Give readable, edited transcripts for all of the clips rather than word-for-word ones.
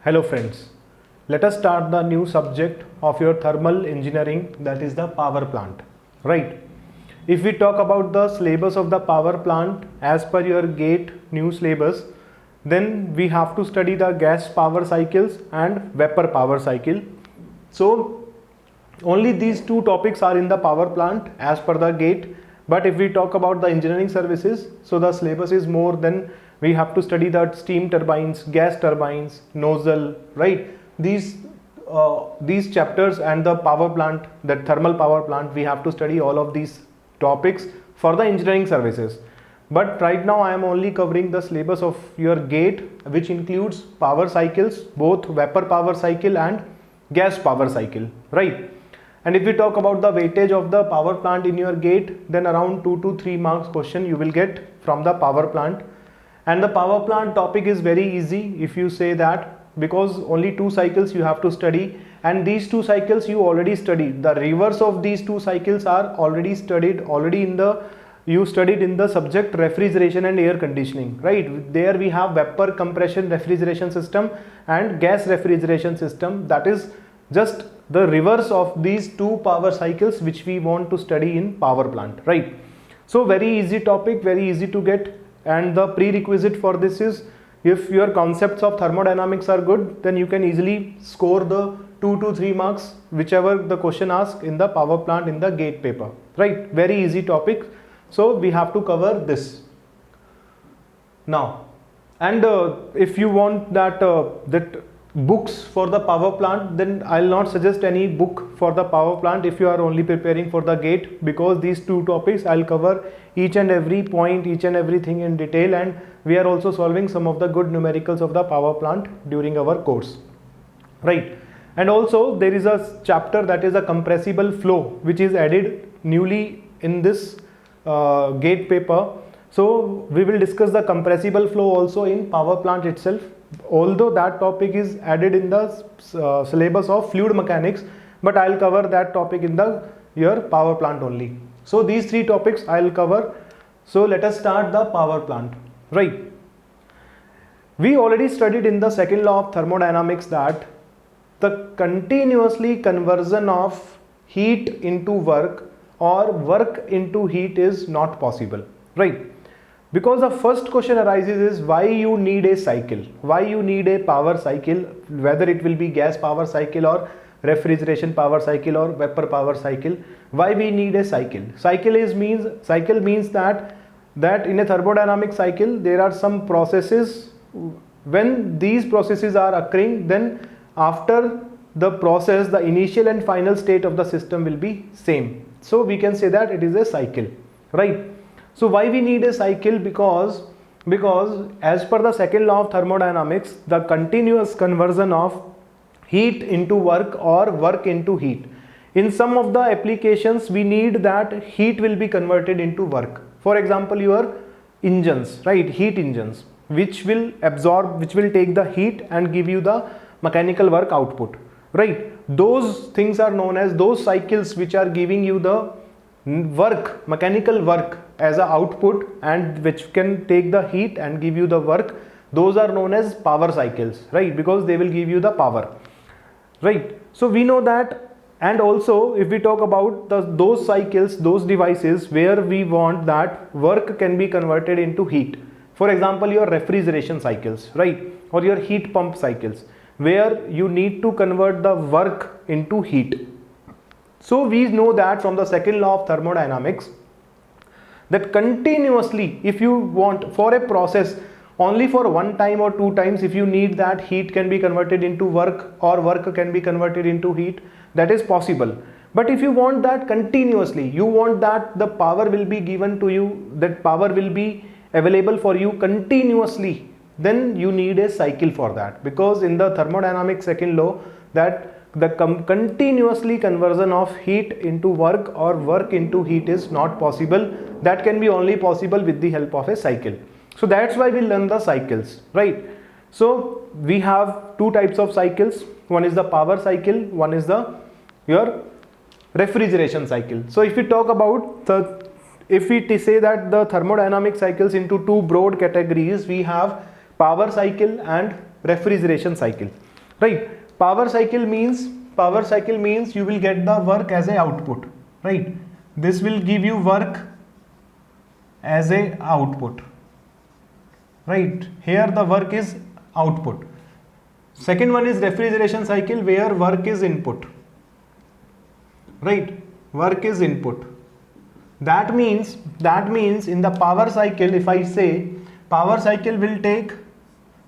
Hello friends, let us start the new subject of your thermal engineering, that is the power plant, right? If we talk about the syllabus of the power plant as per your GATE new syllabus, then we have to study the gas power cycles and vapor power cycle. So only these two topics are in the power plant as per the GATE. But if we talk about the engineering services, so the syllabus is more than we have to study the steam turbines, gas turbines, nozzle, right? These chapters and the power plant, that thermal power plant, we have to study all of these topics for the engineering services. But right now I am only covering the syllabus of your GATE, which includes power cycles, both vapor power cycle and gas power cycle, right? And if we talk about the weightage of the power plant in your GATE, then around 2 to 3 marks question you will get from the power plant. And the power plant topic is very easy if you say that, because only 2 cycles you have to study, and these 2 cycles you already studied. The reverse of these 2 cycles are already studied, you studied in the subject refrigeration and air conditioning, right? There we have vapor compression refrigeration system and gas refrigeration system. That is just the reverse of these 2 power cycles which we want to study in power plant, right? So very easy topic, very easy to get, and the prerequisite for this is, if your concepts of thermodynamics are good, then you can easily score the 2 to 3 marks whichever the question asks in the power plant in the GATE paper, right? Very easy topic. So we have to cover this now. And if you want that books for the power plant, then I'll not suggest any book for the power plant if you are only preparing for the GATE, because these 2 topics I'll cover each and every point, each and everything in detail, and we are also solving some of the good numericals of the power plant during our course, right? And also there is a chapter, that is a compressible flow, which is added newly in this GATE paper. So we will discuss the compressible flow also in power plant itself, although that topic is added in the syllabus of fluid mechanics, but I'll cover that topic in your power plant only. So these 3 topics I'll cover. So let us start the power plant, right? We already studied in the second law of thermodynamics that the continuously conversion of heat into work or work into heat is not possible, right? Because the first question arises is, why you need a cycle, why you need a power cycle, whether it will be gas power cycle or refrigeration power cycle or vapor power cycle. Why we need a cycle? Cycle means that in a thermodynamic cycle there are some processes. When these processes are occurring, then after the process, the initial and final state of the system will be same. So we can say that it is a cycle, right? So why we need a cycle? Because as per the second law of thermodynamics, the continuous conversion of heat into work or work into heat, in some of the applications we need that heat will be converted into work. For example, your engines, right? Heat engines, which will take the heat and give you the mechanical work output, right? Those things are known as those cycles which are giving you the work, mechanical work as a output, and which can take the heat and give you the work. Those are known as power cycles, right? Because they will give you the power, right? So we know that. And also if we talk about those cycles, those devices where we want that work can be converted into heat, for example your refrigeration cycles, right? Or your heat pump cycles, where you need to convert the work into heat. So we know that from the second law of thermodynamics, that continuously, if you want for a process only for 1 time or 2 times, if you need that heat can be converted into work or work can be converted into heat, that is possible. But if you want that continuously, you want that the power will be given to you, that power will be available for you continuously, then you need a cycle for that. Because in the thermodynamics second law, that the continuously conversion of heat into work or work into heat is not possible. That can be only possible with the help of a cycle. So that's why we learn the cycles, right? So we have 2 types of cycles. One is the power cycle, one is your refrigeration cycle. So if we talk about if we say that the thermodynamic cycles into 2 broad categories, we have power cycle and refrigeration cycle. right? Power cycle means you will get the work as a output, right? This will give you work as a output, right? Here the work is output. Second one is refrigeration cycle, where work is input, right? Work is input. That means in the power cycle, if I say power cycle will take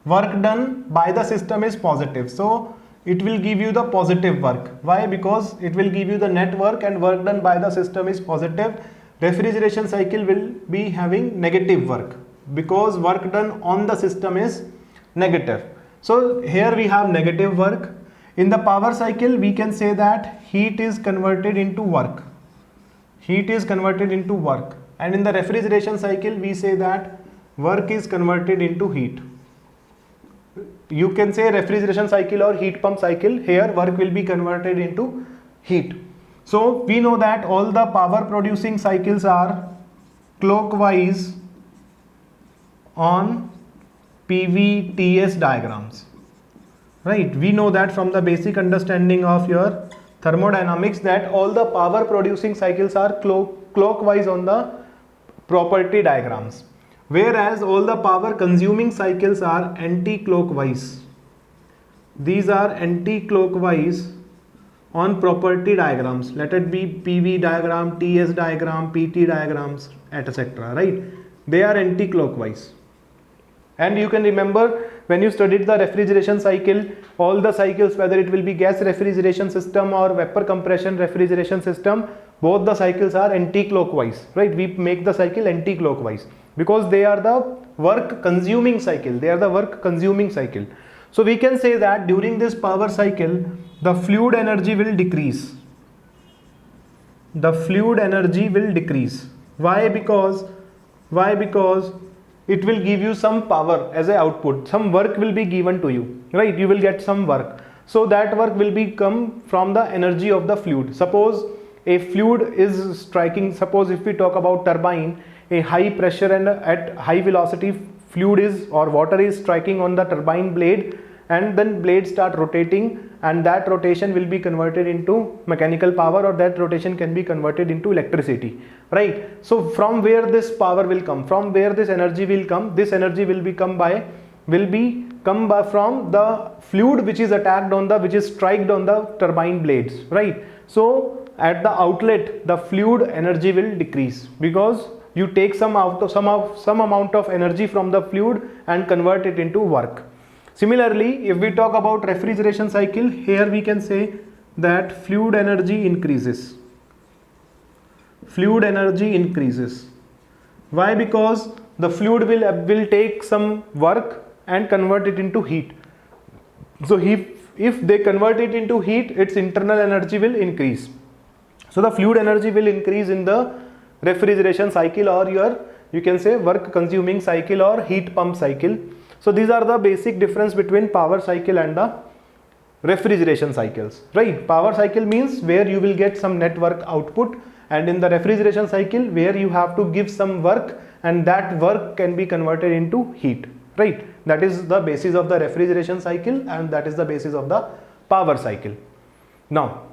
work done by the system is positive, so it will give you the positive work. Why? Because it will give you the net work and work done by the system is positive. Refrigeration cycle will be having negative work because work done on the system is negative. So here we have negative work. In the power cycle we can say that heat is converted into work. Heat is converted into work. And in the refrigeration cycle we say that work is converted into heat. You can say refrigeration cycle or heat pump cycle. Here work will be converted into heat. So we know that all the power producing cycles are clockwise on PVTS diagrams, right? We know that from the basic understanding of your thermodynamics that all the power producing cycles are clockwise on the property diagrams, whereas all the power consuming cycles are anti-clockwise. These are anti-clockwise on property diagrams. Let it be PV diagram, TS diagram, PT diagrams, etc. Right? They are anti-clockwise. And you can remember when you studied the refrigeration cycle, all the cycles, whether it will be gas refrigeration system or vapor compression refrigeration system, both the cycles are anti-clockwise, right? We make the cycle anti-clockwise because they are the work consuming cycle. They are the work consuming cycle. So we can say that during this power cycle, the fluid energy will decrease. The fluid energy will decrease. Why? Because it will give you some power as a output. Some work will be given to you, right? You will get some work. So that work will be come from the energy of the fluid. Suppose a fluid is striking, suppose if we talk about turbine, a high pressure and at high velocity fluid is or water is striking on the turbine blade, and then blades start rotating, and that rotation will be converted into mechanical power, or that rotation can be converted into electricity, right? So from where this power will come, from where this energy will come, this energy will come from the fluid which is attacked on the, which is striked on the turbine blades, right? So at the outlet the fluid energy will decrease because you take some amount of energy from the fluid and convert it into work. Similarly, if we talk about refrigeration cycle, here we can say that fluid energy increases. Fluid energy increases. Why? Because the fluid will take some work and convert it into heat. So if they convert it into heat, its internal energy will increase. So the fluid energy will increase in the refrigeration cycle, or you can say work consuming cycle or heat pump cycle. So these are the basic difference between power cycle and the refrigeration cycles, right? Power cycle means where you will get some net work output, and in the refrigeration cycle where you have to give some work and that work can be converted into heat, right? That is the basis of the refrigeration cycle and that is the basis of the power cycle. Now,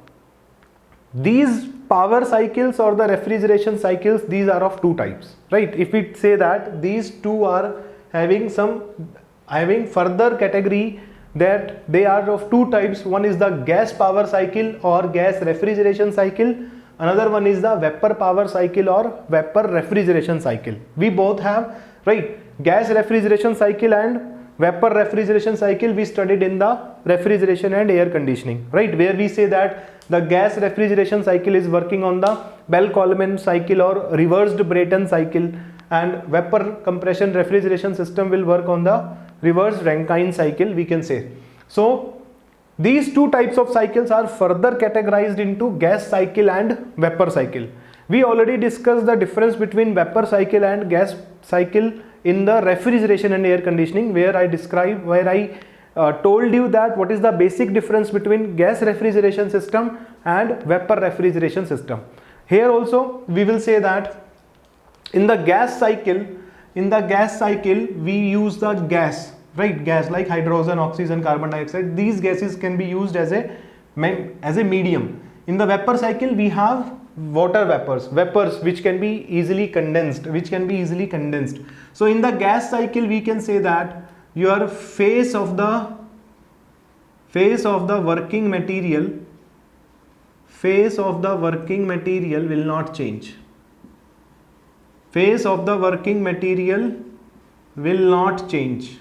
these power cycles or the refrigeration cycles, these are of two types, right? If we say that these two are having further category, that they are of two types. One is the gas power cycle or gas refrigeration cycle. Another one is the vapor power cycle or vapor refrigeration cycle. We both have, right? Gas refrigeration cycle and vapor refrigeration cycle we studied in the refrigeration and air conditioning, right? Where we say that the gas refrigeration cycle is working on the Bell-Coleman cycle or reversed Brayton cycle, and vapor compression refrigeration system will work on the reverse Rankine cycle, we can say. So these two types of cycles are further categorized into gas cycle and vapor cycle. We already discussed the difference between vapor cycle and gas cycle in the refrigeration and air conditioning, where I told you that what is the basic difference between gas refrigeration system and vapor refrigeration system. Here also we will say that in the gas cycle we use the gas right? Gas like hydrogen, oxygen, carbon dioxide, these gases can be used as a medium. In the vapor cycle we have water vapors which can be easily condensed, So in the gas cycle we can say that your phase of the working material will not change. Phase of the working material will not change.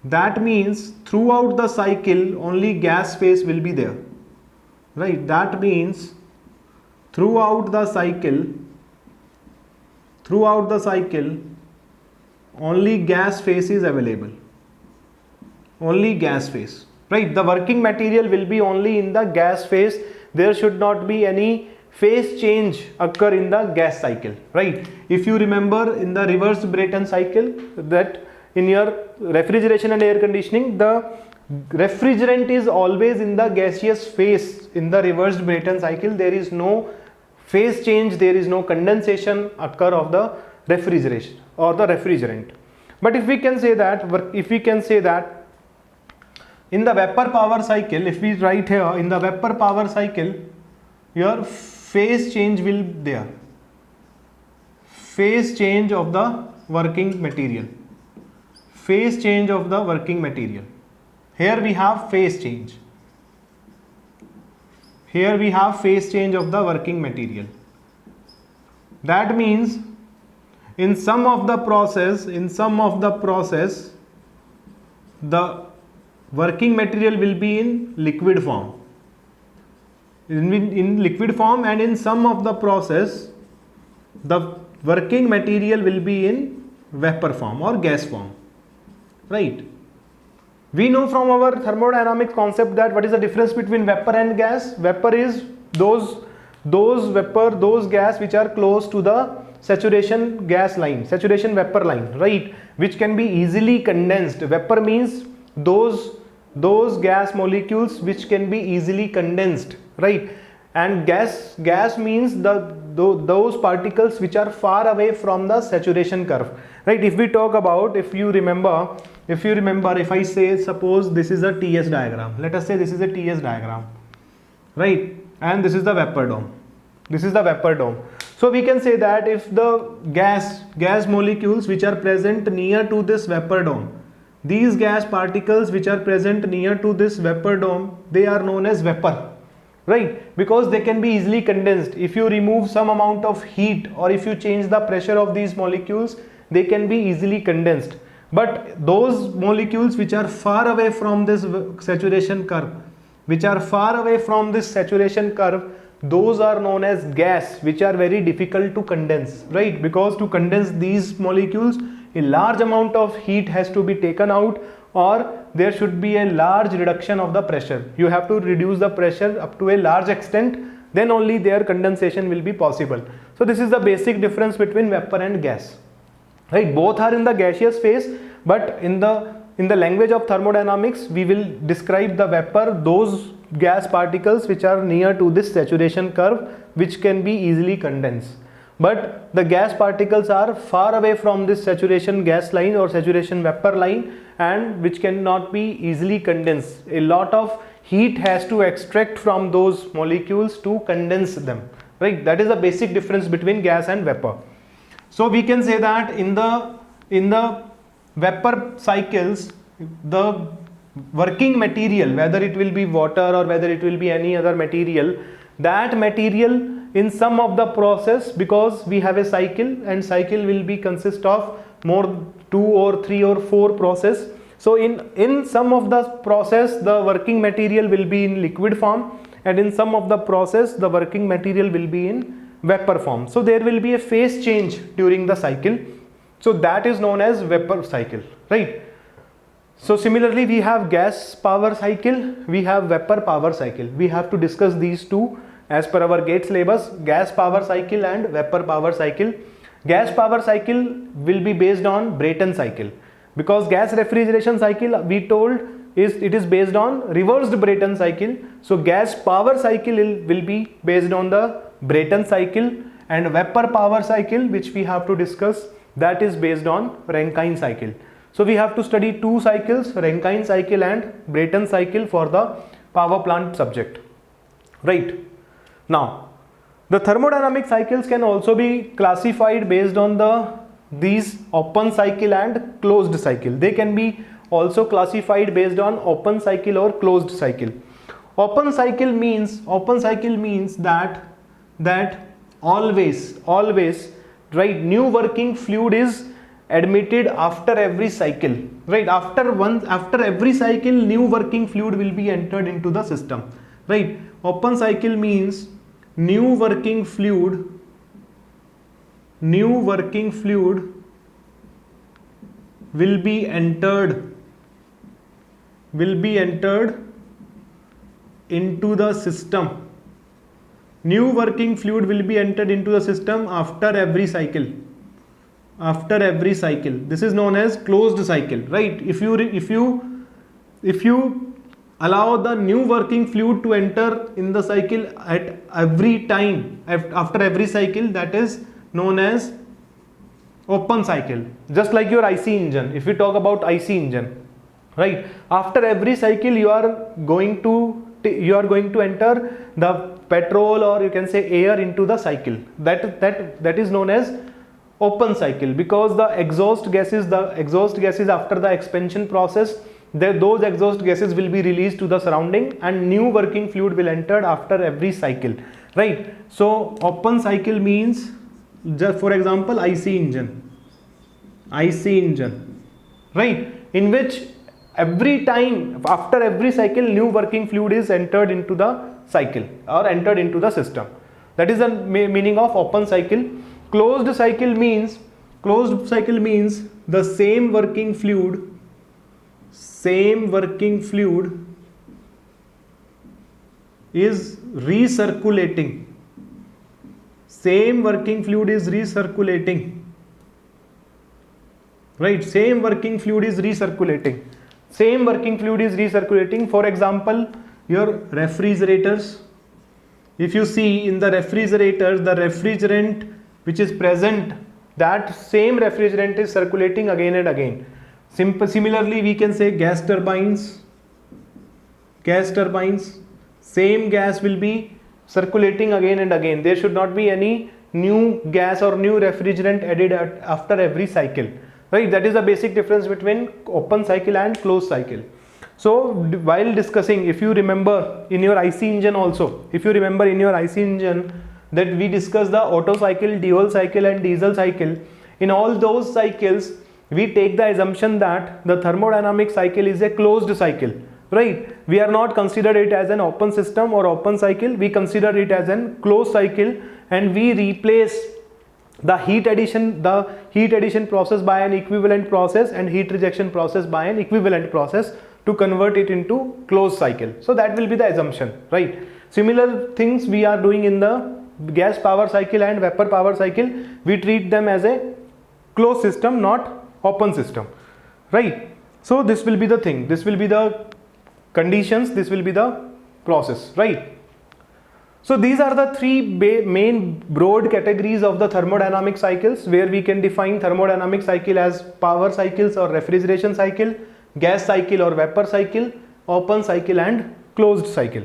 That means throughout the cycle only gas phase will be there, right? That means throughout the cycle only gas phase is available, right? The working material will be only in the gas phase. There should not be any phase change occur in the gas cycle, right? If you remember in the reverse Brayton cycle, that in your refrigeration and air conditioning, the refrigerant is always in the gaseous phase. In the reversed Brayton cycle there is no phase change, there is no condensation occur of the refrigeration or the refrigerant. But if we can say that in the vapor power cycle, if we write here in the vapor power cycle, your phase change will be there, phase change of the working material. Here we have phase change. Of the working material. That means in some of the process, the working material will be in liquid form. In liquid form, and in some of the process the working material will be in vapor form or gas form, right? We know from our thermodynamics concept that what is the difference between vapor and gas. Vapor is those gas which are close to the saturation vapor line, right, which can be easily condensed. Vapor means those gas molecules which can be easily condensed, right? And gas means those particles which are far away from the saturation curve, right? If we talk about, if you remember, if I say, suppose this is a TS diagram, let us say this is a TS diagram, right? And this is the vapor dome. So we can say that if the gas molecules which are present near to this vapor dome, these gas particles which are present near to this vapor dome, they are known as vapor, right? Because they can be easily condensed. If you remove some amount of heat or if you change the pressure of these molecules, they can be easily condensed. But those molecules which are far away from this saturation curve, those are known as gas, which are very difficult to condense, right? Because to condense these molecules, a large amount of heat has to be taken out, or there should be a large reduction of the pressure. You have to reduce the pressure up to a large extent, then only their condensation will be possible. So this is the basic difference between vapor and gas, right? Both are in the gaseous phase, but in the language of thermodynamics we will describe the vapor, those gas particles which are near to this saturation curve, which can be easily condensed. But the gas particles are far away from this saturation gas line or saturation vapor line, and which cannot be easily condensed. A lot of heat has to extract from those molecules to condense them, right? That is the basic difference between gas and vapor. So we can say that in the vapor cycles, the working material, whether it will be water or whether it will be any other material, that material in some of the process, because we have a cycle and cycle will be consist of more 2 or 3 or 4 process. So in some of the process the working material will be in liquid form, and in some of the process the working material will be in vapor form. So there will be a phase change during the cycle. So that is known as vapor cycle, right? So similarly we have gas power cycle, we have vapor power cycle. We have to discuss these two as per our GATE syllabus, gas power cycle and vapor power cycle. Gas power cycle will be based on Brayton cycle, because gas refrigeration cycle we told it is based on reversed Brayton cycle. So gas power cycle will be based on the Brayton cycle, and vapor power cycle, which we have to discuss, that is based on Rankine cycle. So we have to study two cycles, Rankine cycle and Brayton cycle for the power plant subject, right? Now, the thermodynamic cycles can also be classified based on these open cycle and closed cycle. They can be also classified based on open cycle or closed cycle. Open cycle means that always, right, new working fluid is admitted after every cycle, right? After every cycle, new working fluid will be entered into the system, right? Open cycle means new working fluid will be entered into the system. New working fluid will be entered into the system after every cycle. This is known as closed cycle, right? If you allow the new working fluid to enter in the cycle at every time after every cycle, that is known as open cycle. Just like your IC engine, if we talk about IC engine, right, after every cycle you are going to enter the petrol, or you can say air, into the cycle. That is known as open cycle, because the exhaust gases after the expansion process, those exhaust gases will be released to the surrounding and new working fluid will enter after every cycle, right? So open cycle means, just for example, IC engine, right, in which every time after every cycle new working fluid is entered into the cycle or entered into the system. That is the meaning of open cycle. Closed cycle means the same working fluid is recirculating. Right, same working fluid is recirculating. For example, your refrigerators, if you see in the refrigerators, the refrigerant which is present, that same refrigerant is circulating again and again. Similarly, we can say gas turbines, same gas will be circulating again and again. There should not be any new gas or new refrigerant added after every cycle, right? That is the basic difference between open cycle and closed cycle. So while discussing, if you remember in your IC engine that we discussed the Otto cycle, dual cycle and diesel cycle. In all those cycles, we take the assumption that the thermodynamic cycle is a closed cycle, right? We are not consider it as an open system or open cycle. We consider it as a closed cycle, and we replace the heat addition process by an equivalent process and heat rejection process by an equivalent process to convert it into closed cycle. So that will be the assumption, right? Similar things we are doing in the gas power cycle and vapor power cycle. We treat them as a closed system, not open system, right? So this will be the thing, this will be the conditions, this will be the process, right? So these are the three main broad categories of the thermodynamic cycles, where we can define thermodynamic cycle as power cycles or refrigeration cycle, gas cycle or vapor cycle, open cycle and closed cycle.